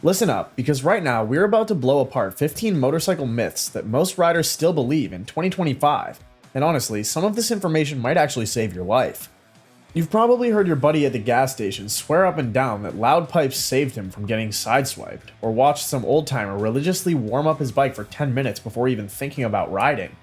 Listen up, because right now we're about to blow apart 15 motorcycle myths that most riders still believe in 2025, and honestly, some of this information might actually save your life. You've probably heard your buddy at the gas station swear up and down that loud pipes saved him from getting sideswiped, or watched some old timer religiously warm up his bike for 10 minutes before even thinking about riding.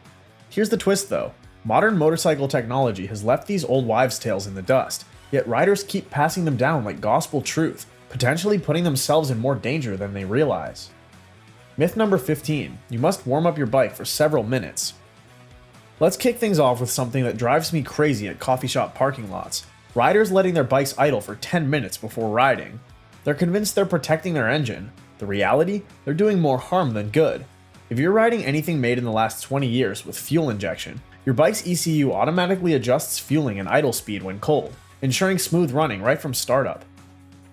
Here's the twist though, modern motorcycle technology has left these old wives' tales in the dust, yet riders keep passing them down like gospel truth, potentially putting themselves in more danger than they realize. Myth number 15, you must warm up your bike for several minutes. Let's kick things off with something that drives me crazy at coffee shop parking lots. Riders letting their bikes idle for 10 minutes before riding. They're convinced they're protecting their engine. The reality? They're doing more harm than good. If you're riding anything made in the last 20 years with fuel injection, your bike's ECU automatically adjusts fueling and idle speed when cold, ensuring smooth running right from startup.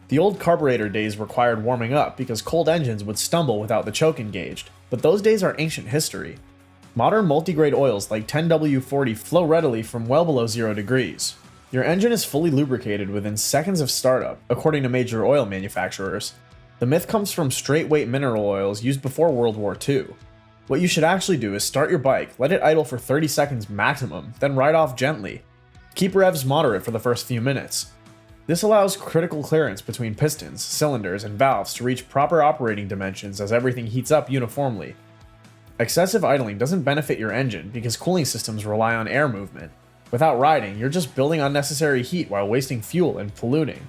The old carburetor days required warming up because cold engines would stumble without the choke engaged, but those days are ancient history. Modern multigrade oils like 10W40 flow readily from well below 0 degrees. Your engine is fully lubricated within seconds of startup, according to major oil manufacturers. The myth comes from straight weight mineral oils used before World War II. What you should actually do is start your bike, let it idle for 30 seconds maximum, then ride off gently. Keep revs moderate for the first few minutes. This allows critical clearance between pistons, cylinders, and valves to reach proper operating dimensions as everything heats up uniformly. Excessive idling doesn't benefit your engine because cooling systems rely on air movement. Without riding, you're just building unnecessary heat while wasting fuel and polluting.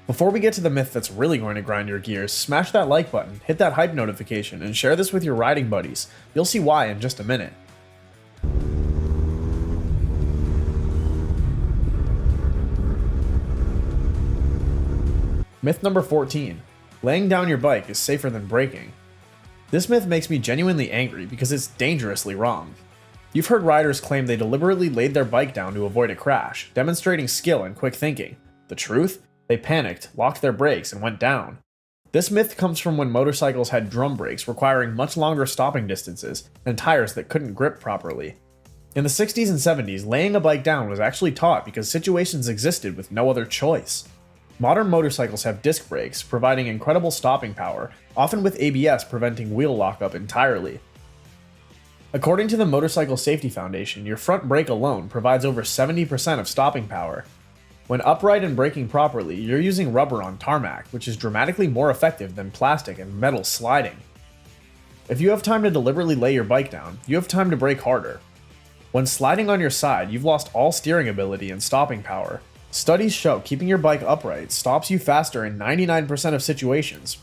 Before we get to the myth that's really going to grind your gears, smash that like button, hit that hype notification, and share this with your riding buddies. You'll see why in just a minute. Myth number 14. Laying down your bike is safer than braking. This myth makes me genuinely angry because it's dangerously wrong. You've heard riders claim they deliberately laid their bike down to avoid a crash, demonstrating skill and quick thinking. The truth? They panicked, locked their brakes, and went down. This myth comes from when motorcycles had drum brakes requiring much longer stopping distances and tires that couldn't grip properly. In the 60s and 70s, laying a bike down was actually taught because situations existed with no other choice. Modern motorcycles have disc brakes, providing incredible stopping power, often with ABS preventing wheel lockup entirely. According to the Motorcycle Safety Foundation, your front brake alone provides over 70% of stopping power. When upright and braking properly, you're using rubber on tarmac, which is dramatically more effective than plastic and metal sliding. If you have time to deliberately lay your bike down, you have time to brake harder. When sliding on your side, you've lost all steering ability and stopping power. Studies show keeping your bike upright stops you faster in 99% of situations.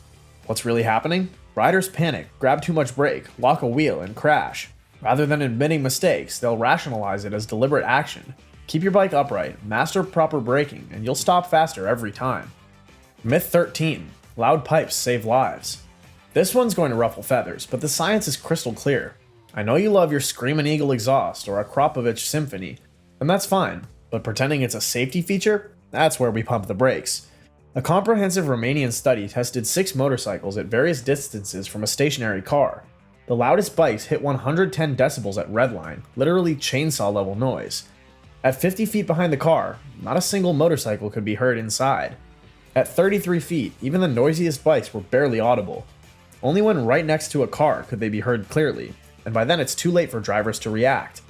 What's really happening? Riders panic, grab too much brake, lock a wheel, and crash. Rather than admitting mistakes, they'll rationalize it as deliberate action. Keep your bike upright, master proper braking, and you'll stop faster every time. Myth 13. Loud pipes save lives. This one's going to ruffle feathers, but the science is crystal clear. I know you love your Screamin' Eagle exhaust or a Kropovich symphony, and that's fine. But pretending it's a safety feature? That's where we pump the brakes. A comprehensive Romanian study tested 6 motorcycles at various distances from a stationary car. The loudest bikes hit 110 decibels at redline, literally chainsaw level noise. At 50 feet behind the car, not a single motorcycle could be heard inside. At 33 feet, even the noisiest bikes were barely audible. Only when right next to a car could they be heard clearly, and by then it's too late for drivers to react.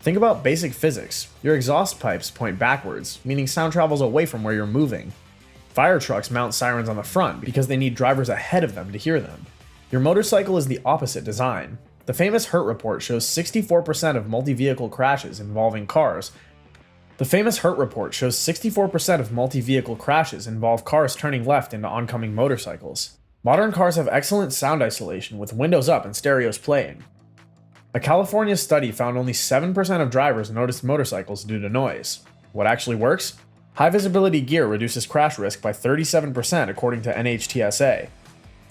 Think about basic physics. Your exhaust pipes point backwards, meaning sound travels away from where you're moving. Fire trucks mount sirens on the front because they need drivers ahead of them to hear them. Your motorcycle is the opposite design. The famous Hurt report shows 64% of multi-vehicle crashes involving cars. The famous Hurt report shows 64% of multi-vehicle crashes involve cars turning left into oncoming motorcycles. Modern cars have excellent sound isolation with windows up and stereos playing. A California study found only 7% of drivers noticed motorcycles due to noise. What actually works? High visibility gear reduces crash risk by 37% according to NHTSA.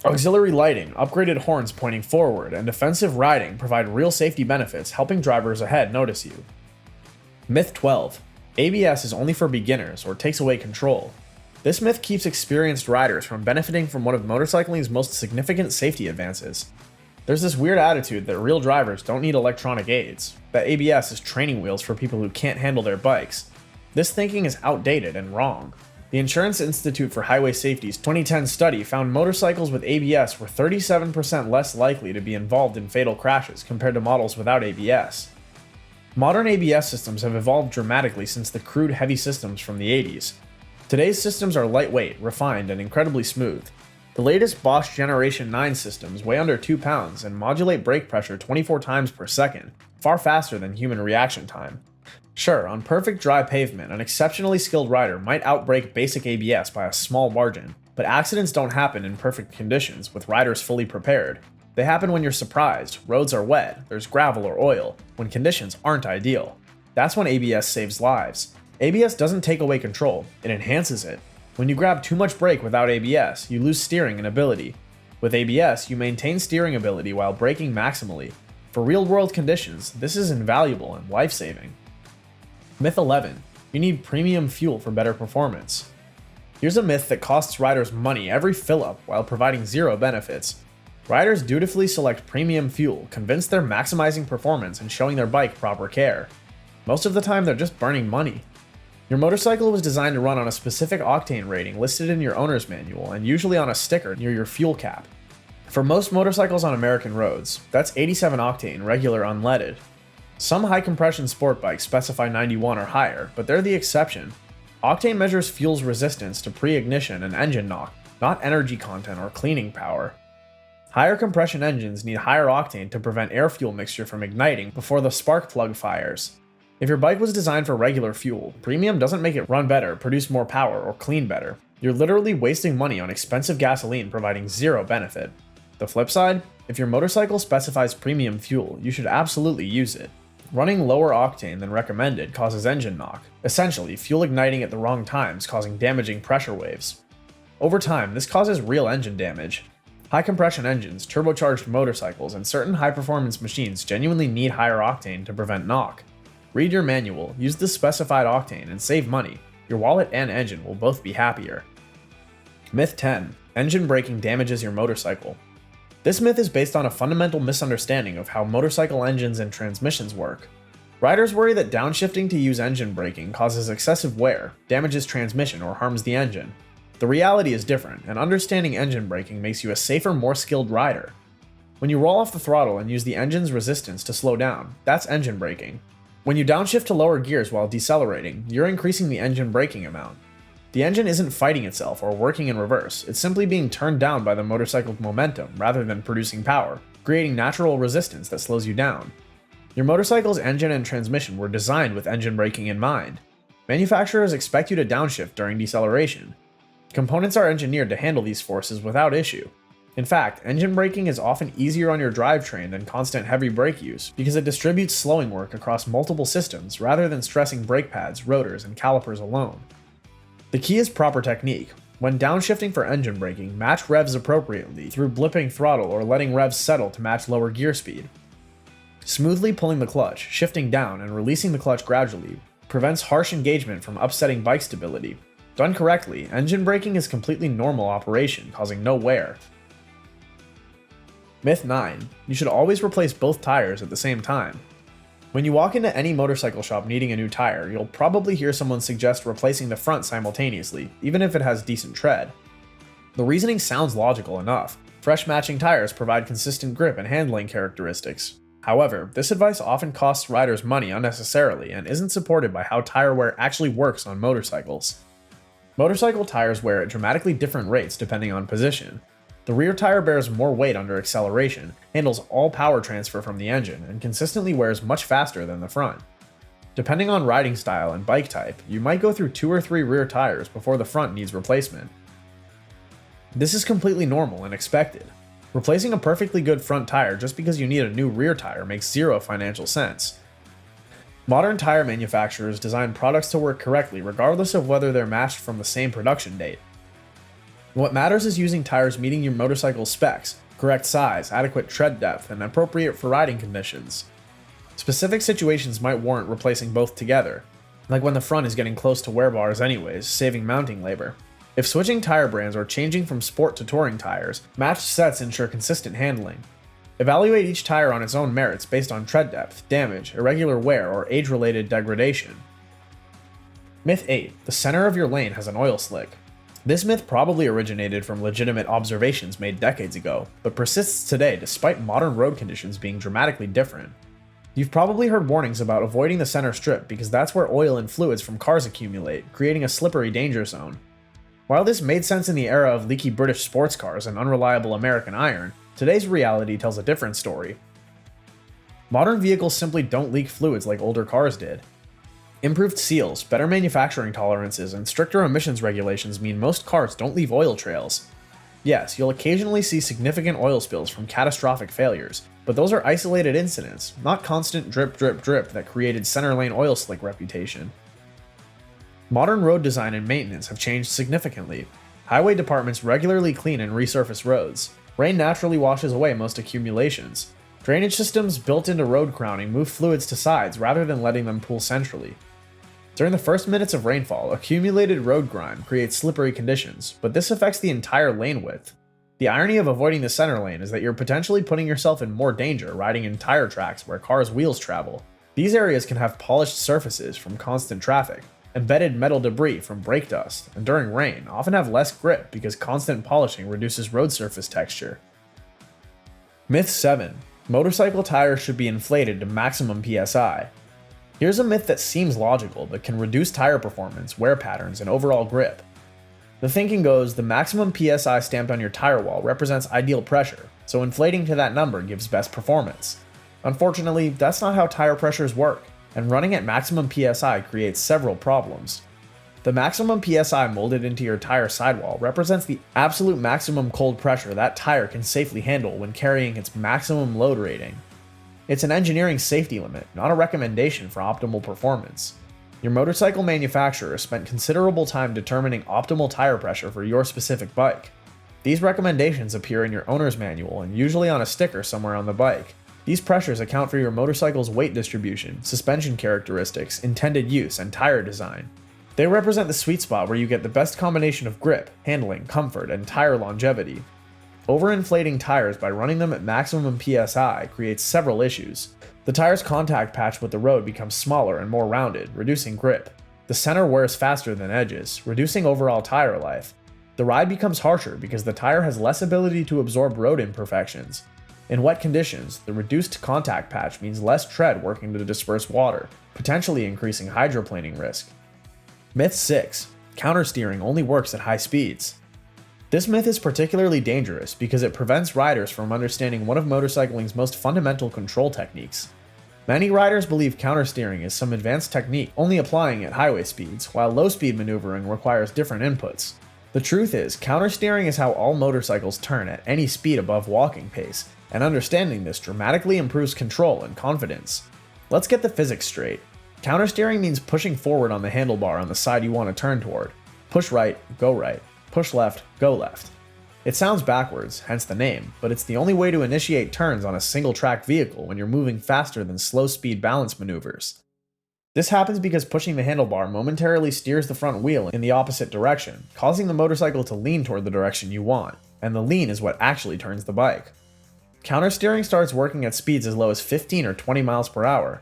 Auxiliary lighting, upgraded horns pointing forward, and defensive riding provide real safety benefits, helping drivers ahead notice you. Myth 12. ABS is only for beginners or takes away control. This myth keeps experienced riders from benefiting from one of motorcycling's most significant safety advances. There's this weird attitude that real drivers don't need electronic aids, that ABS is training wheels for people who can't handle their bikes. This thinking is outdated and wrong. The Insurance Institute for Highway Safety's 2010 study found motorcycles with ABS were 37% less likely to be involved in fatal crashes compared to models without ABS. Modern ABS systems have evolved dramatically since the crude heavy systems from the 80s. Today's systems are lightweight, refined, and incredibly smooth. The latest Bosch Generation 9 systems weigh under 2 pounds and modulate brake pressure 24 times per second, far faster than human reaction time. Sure, on perfect dry pavement, an exceptionally skilled rider might outbrake basic ABS by a small margin, but accidents don't happen in perfect conditions with riders fully prepared. They happen when you're surprised, roads are wet, there's gravel or oil, when conditions aren't ideal. That's when ABS saves lives. ABS doesn't take away control, it enhances it. When you grab too much brake without ABS, you lose steering and ability. With ABS, you maintain steering ability while braking maximally. For real-world conditions, this is invaluable and life-saving. Myth 11. You need premium fuel for better performance. Here's a myth that costs riders money every fill-up while providing zero benefits. Riders dutifully select premium fuel, convinced they're maximizing performance and showing their bike proper care. Most of the time, they're just burning money. Your motorcycle was designed to run on a specific octane rating listed in your owner's manual and usually on a sticker near your fuel cap. For most motorcycles on American roads, that's 87 octane, regular unleaded. Some high-compression sport bikes specify 91 or higher, but they're the exception. Octane measures fuel's resistance to pre-ignition and engine knock, not energy content or cleaning power. Higher compression engines need higher octane to prevent air-fuel mixture from igniting before the spark plug fires. If your bike was designed for regular fuel, premium doesn't make it run better, produce more power, or clean better. You're literally wasting money on expensive gasoline providing zero benefit. The flip side, if your motorcycle specifies premium fuel, you should absolutely use it. Running lower octane than recommended causes engine knock, essentially fuel igniting at the wrong times causing damaging pressure waves. Over time, this causes real engine damage. High compression engines, turbocharged motorcycles, and certain high-performance machines genuinely need higher octane to prevent knock. Read your manual, use the specified octane, and save money. Your wallet and engine will both be happier. Myth 10. Engine braking damages your motorcycle. This myth is based on a fundamental misunderstanding of how motorcycle engines and transmissions work. Riders worry that downshifting to use engine braking causes excessive wear, damages transmission, or harms the engine. The reality is different, and understanding engine braking makes you a safer, more skilled rider. When you roll off the throttle and use the engine's resistance to slow down, that's engine braking. When you downshift to lower gears while decelerating, you're increasing the engine braking amount. The engine isn't fighting itself or working in reverse, it's simply being turned down by the motorcycle's momentum rather than producing power, creating natural resistance that slows you down. Your motorcycle's engine and transmission were designed with engine braking in mind. Manufacturers expect you to downshift during deceleration. Components are engineered to handle these forces without issue. In fact, engine braking is often easier on your drivetrain than constant heavy brake use because it distributes slowing work across multiple systems rather than stressing brake pads, rotors, and calipers alone. The key is proper technique. When downshifting for engine braking, match revs appropriately through blipping throttle or letting revs settle to match lower gear speed. Smoothly pulling the clutch, shifting down, and releasing the clutch gradually prevents harsh engagement from upsetting bike stability. Done correctly, engine braking is completely normal operation, causing no wear. Myth 9. You should always replace both tires at the same time. When you walk into any motorcycle shop needing a new tire, you'll probably hear someone suggest replacing the front simultaneously, even if it has decent tread. The reasoning sounds logical enough. Fresh matching tires provide consistent grip and handling characteristics. However, this advice often costs riders money unnecessarily and isn't supported by how tire wear actually works on motorcycles. Motorcycle tires wear at dramatically different rates depending on position. The rear tire bears more weight under acceleration, handles all power transfer from the engine, and consistently wears much faster than the front. Depending on riding style and bike type, you might go through 2 or 3 rear tires before the front needs replacement. This is completely normal and expected. Replacing a perfectly good front tire just because you need a new rear tire makes zero financial sense. Modern tire manufacturers design products to work correctly regardless of whether they're matched from the same production date. What matters is using tires meeting your motorcycle's specs, correct size, adequate tread depth, and appropriate for riding conditions. Specific situations might warrant replacing both together, like when the front is getting close to wear bars anyways, saving mounting labor. If switching tire brands or changing from sport to touring tires, matched sets ensure consistent handling. Evaluate each tire on its own merits based on tread depth, damage, irregular wear, or age-related degradation. Myth 8. The center of your lane has an oil slick. This myth probably originated from legitimate observations made decades ago, but persists today despite modern road conditions being dramatically different. You've probably heard warnings about avoiding the center strip because that's where oil and fluids from cars accumulate, creating a slippery danger zone. While this made sense in the era of leaky British sports cars and unreliable American iron, today's reality tells a different story. Modern vehicles simply don't leak fluids like older cars did. Improved seals, better manufacturing tolerances, and stricter emissions regulations mean most cars don't leave oil trails. Yes, you'll occasionally see significant oil spills from catastrophic failures, but those are isolated incidents, not constant drip drip drip that created center lane oil slick reputation. Modern road design and maintenance have changed significantly. Highway departments regularly clean and resurface roads. Rain naturally washes away most accumulations. Drainage systems built into road crowning move fluids to sides rather than letting them pool centrally. During the first minutes of rainfall, accumulated road grime creates slippery conditions, but this affects the entire lane width. The irony of avoiding the center lane is that you're potentially putting yourself in more danger riding in tire tracks where cars' wheels travel. These areas can have polished surfaces from constant traffic, embedded metal debris from brake dust, and during rain often have less grip because constant polishing reduces road surface texture. Myth 7. Motorcycle tires should be inflated to maximum PSI. Here's a myth that seems logical but can reduce tire performance, wear patterns, and overall grip. The thinking goes the maximum PSI stamped on your tire wall represents ideal pressure, so inflating to that number gives best performance. Unfortunately, that's not how tire pressures work, and running at maximum PSI creates several problems. The maximum PSI molded into your tire sidewall represents the absolute maximum cold pressure that tire can safely handle when carrying its maximum load rating. It's an engineering safety limit, not a recommendation for optimal performance. Your motorcycle manufacturer spent considerable time determining optimal tire pressure for your specific bike. These recommendations appear in your owner's manual and usually on a sticker somewhere on the bike. These pressures account for your motorcycle's weight distribution, suspension characteristics, intended use, and tire design. They represent the sweet spot where you get the best combination of grip, handling, comfort, and tire longevity. Overinflating tires by running them at maximum PSI creates several issues. The tire's contact patch with the road becomes smaller and more rounded, reducing grip. The center wears faster than edges, reducing overall tire life. The ride becomes harsher because the tire has less ability to absorb road imperfections. In wet conditions, the reduced contact patch means less tread working to disperse water, potentially increasing hydroplaning risk. Myth 6. Countersteering only works at high speeds. This myth is particularly dangerous because it prevents riders from understanding one of motorcycling's most fundamental control techniques. Many riders believe countersteering is some advanced technique only applying at highway speeds, while low-speed maneuvering requires different inputs. The truth is, countersteering is how all motorcycles turn at any speed above walking pace, and understanding this dramatically improves control and confidence. Let's get the physics straight. Countersteering means pushing forward on the handlebar on the side you want to turn toward. Push right, go right. Push left, go left. It sounds backwards, hence the name, but it's the only way to initiate turns on a single-track vehicle when you're moving faster than slow-speed balance maneuvers. This happens because pushing the handlebar momentarily steers the front wheel in the opposite direction, causing the motorcycle to lean toward the direction you want, and the lean is what actually turns the bike. Countersteering starts working at speeds as low as 15 or 20 miles per hour.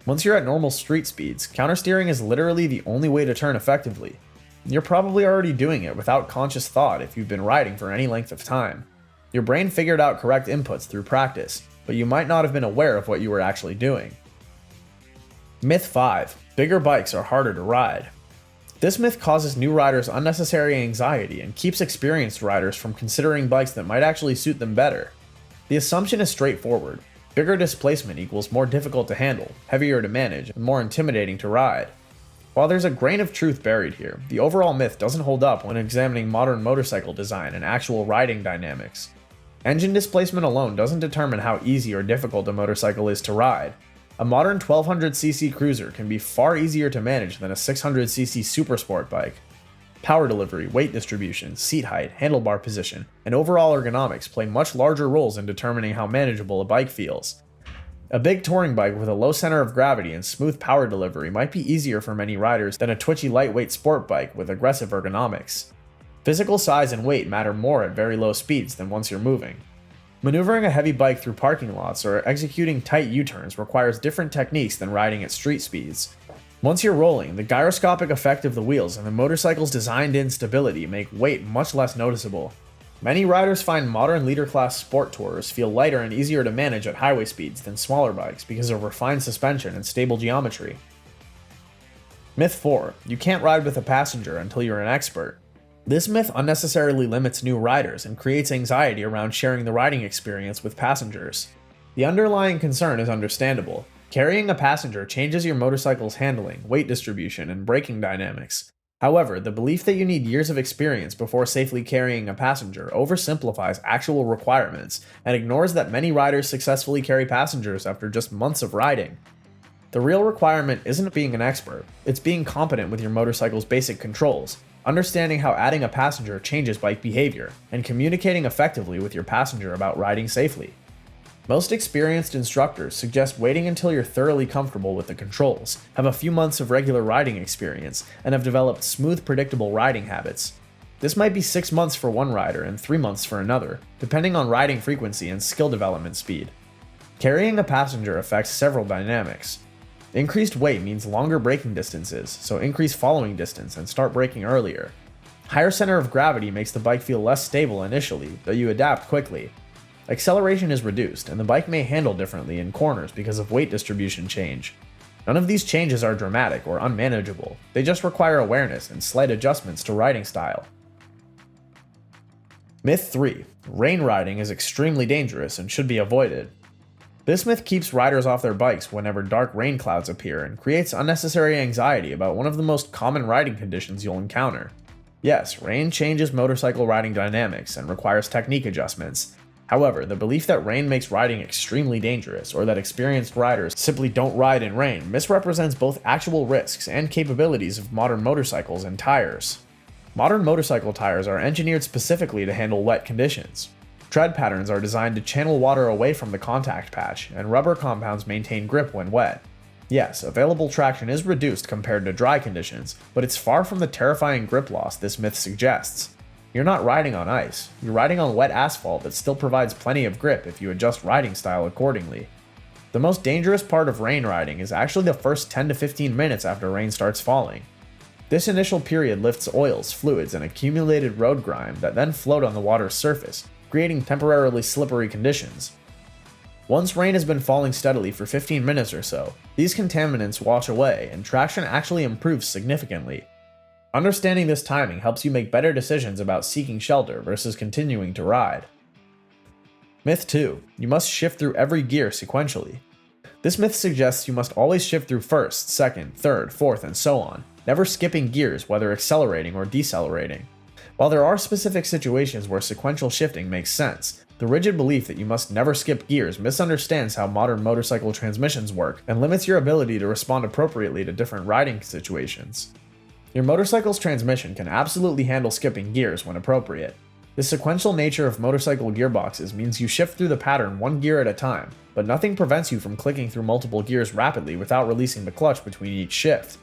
Once you're at normal street speeds, countersteering is literally the only way to turn effectively. You're probably already doing it without conscious thought if you've been riding for any length of time. Your brain figured out correct inputs through practice, but you might not have been aware of what you were actually doing. Myth 5. Bigger bikes are harder to ride. This myth causes new riders unnecessary anxiety and keeps experienced riders from considering bikes that might actually suit them better. The assumption is straightforward. Bigger displacement equals more difficult to handle, heavier to manage, and more intimidating to ride. While there's a grain of truth buried here, the overall myth doesn't hold up when examining modern motorcycle design and actual riding dynamics. Engine displacement alone doesn't determine how easy or difficult a motorcycle is to ride. A modern 1200cc cruiser can be far easier to manage than a 600cc supersport bike. Power delivery, weight distribution, seat height, handlebar position, and overall ergonomics play much larger roles in determining how manageable a bike feels. A big touring bike with a low center of gravity and smooth power delivery might be easier for many riders than a twitchy lightweight sport bike with aggressive ergonomics. Physical size and weight matter more at very low speeds than once you're moving. Maneuvering a heavy bike through parking lots or executing tight U-turns requires different techniques than riding at street speeds. Once you're rolling, the gyroscopic effect of the wheels and the motorcycle's designed-in stability make weight much less noticeable. Many riders find modern leader-class sport tourers feel lighter and easier to manage at highway speeds than smaller bikes because of refined suspension and stable geometry. Myth 4. You can't ride with a passenger until you're an expert. This myth unnecessarily limits new riders and creates anxiety around sharing the riding experience with passengers. The underlying concern is understandable. Carrying a passenger changes your motorcycle's handling, weight distribution, and braking dynamics. However, the belief that you need years of experience before safely carrying a passenger oversimplifies actual requirements and ignores that many riders successfully carry passengers after just months of riding. The real requirement isn't being an expert, it's being competent with your motorcycle's basic controls, understanding how adding a passenger changes bike behavior, and communicating effectively with your passenger about riding safely. Most experienced instructors suggest waiting until you're thoroughly comfortable with the controls, have a few months of regular riding experience, and have developed smooth, predictable riding habits. This might be 6 months for one rider and 3 months for another, depending on riding frequency and skill development speed. Carrying a passenger affects several dynamics. Increased weight means longer braking distances, so increase following distance and start braking earlier. Higher center of gravity makes the bike feel less stable initially, though you adapt quickly. Acceleration is reduced, and the bike may handle differently in corners because of weight distribution change. None of these changes are dramatic or unmanageable, they just require awareness and slight adjustments to riding style. Myth 3. Rain riding is extremely dangerous and should be avoided. This myth keeps riders off their bikes whenever dark rain clouds appear and creates unnecessary anxiety about one of the most common riding conditions you'll encounter. Yes, rain changes motorcycle riding dynamics and requires technique adjustments. However, the belief that rain makes riding extremely dangerous or that experienced riders simply don't ride in rain misrepresents both actual risks and capabilities of modern motorcycles and tires. Modern motorcycle tires are engineered specifically to handle wet conditions. Tread patterns are designed to channel water away from the contact patch, and rubber compounds maintain grip when wet. Yes, available traction is reduced compared to dry conditions, but it's far from the terrifying grip loss this myth suggests. You're not riding on ice, you're riding on wet asphalt that still provides plenty of grip if you adjust riding style accordingly. The most dangerous part of rain riding is actually the first 10 to 15 minutes after rain starts falling. This initial period lifts oils, fluids, and accumulated road grime that then float on the water's surface, creating temporarily slippery conditions. Once rain has been falling steadily for 15 minutes or so, these contaminants wash away and traction actually improves significantly. Understanding this timing helps you make better decisions about seeking shelter versus continuing to ride. Myth 2. You must shift through every gear sequentially. This myth suggests you must always shift through first, second, third, fourth, and so on, never skipping gears whether accelerating or decelerating. While there are specific situations where sequential shifting makes sense, the rigid belief that you must never skip gears misunderstands how modern motorcycle transmissions work and limits your ability to respond appropriately to different riding situations. Your motorcycle's transmission can absolutely handle skipping gears when appropriate. The sequential nature of motorcycle gearboxes means you shift through the pattern one gear at a time, but nothing prevents you from clicking through multiple gears rapidly without releasing the clutch between each shift.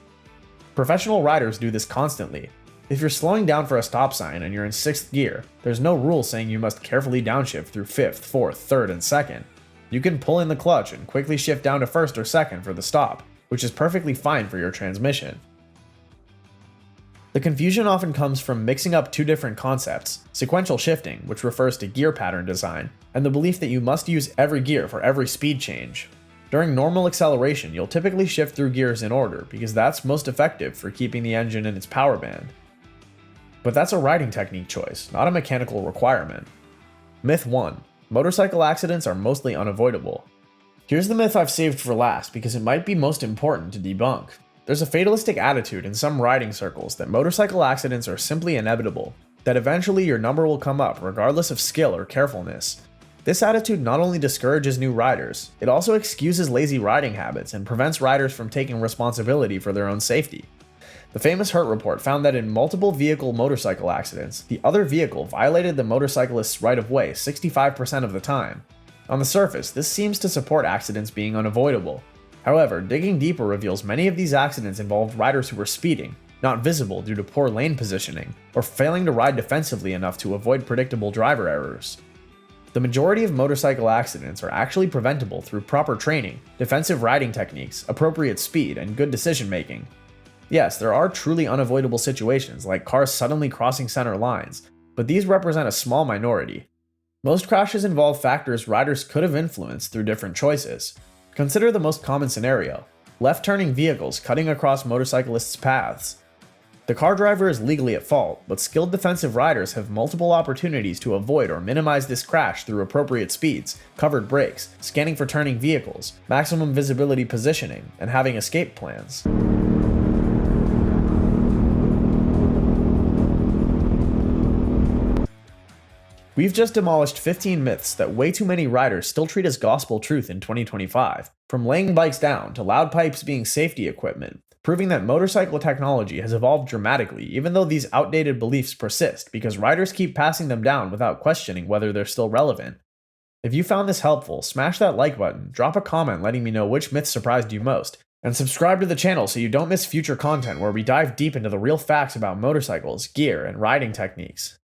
Professional riders do this constantly. If you're slowing down for a stop sign and you're in 6th gear, there's no rule saying you must carefully downshift through 5th, 4th, 3rd, and 2nd. You can pull in the clutch and quickly shift down to 1st or 2nd for the stop, which is perfectly fine for your transmission. The confusion often comes from mixing up two different concepts: sequential shifting, which refers to gear pattern design, and the belief that you must use every gear for every speed change. During normal acceleration, you'll typically shift through gears in order because that's most effective for keeping the engine in its power band. But that's a riding technique choice, not a mechanical requirement. Myth 1. Motorcycle accidents are mostly unavoidable. Here's the myth I've saved for last because it might be most important to debunk. There's a fatalistic attitude in some riding circles that motorcycle accidents are simply inevitable, that eventually your number will come up regardless of skill or carefulness. This attitude not only discourages new riders, it also excuses lazy riding habits and prevents riders from taking responsibility for their own safety. The famous Hurt report found that in multiple vehicle motorcycle accidents, the other vehicle violated the motorcyclist's right-of-way 65% of the time. On the surface, this seems to support accidents being unavoidable. However, digging deeper reveals many of these accidents involved riders who were speeding, not visible due to poor lane positioning, or failing to ride defensively enough to avoid predictable driver errors. The majority of motorcycle accidents are actually preventable through proper training, defensive riding techniques, appropriate speed, and good decision making. Yes, there are truly unavoidable situations like cars suddenly crossing center lines, but these represent a small minority. Most crashes involve factors riders could have influenced through different choices. Consider the most common scenario: left-turning vehicles cutting across motorcyclists' paths. The car driver is legally at fault, but skilled defensive riders have multiple opportunities to avoid or minimize this crash through appropriate speeds, covered brakes, scanning for turning vehicles, maximum visibility positioning, and having escape plans. We've just demolished 15 myths that way too many riders still treat as gospel truth in 2025, from laying bikes down to loud pipes being safety equipment, proving that motorcycle technology has evolved dramatically even though these outdated beliefs persist because riders keep passing them down without questioning whether they're still relevant. If you found this helpful, smash that like button, drop a comment letting me know which myth surprised you most, and subscribe to the channel so you don't miss future content where we dive deep into the real facts about motorcycles, gear, and riding techniques.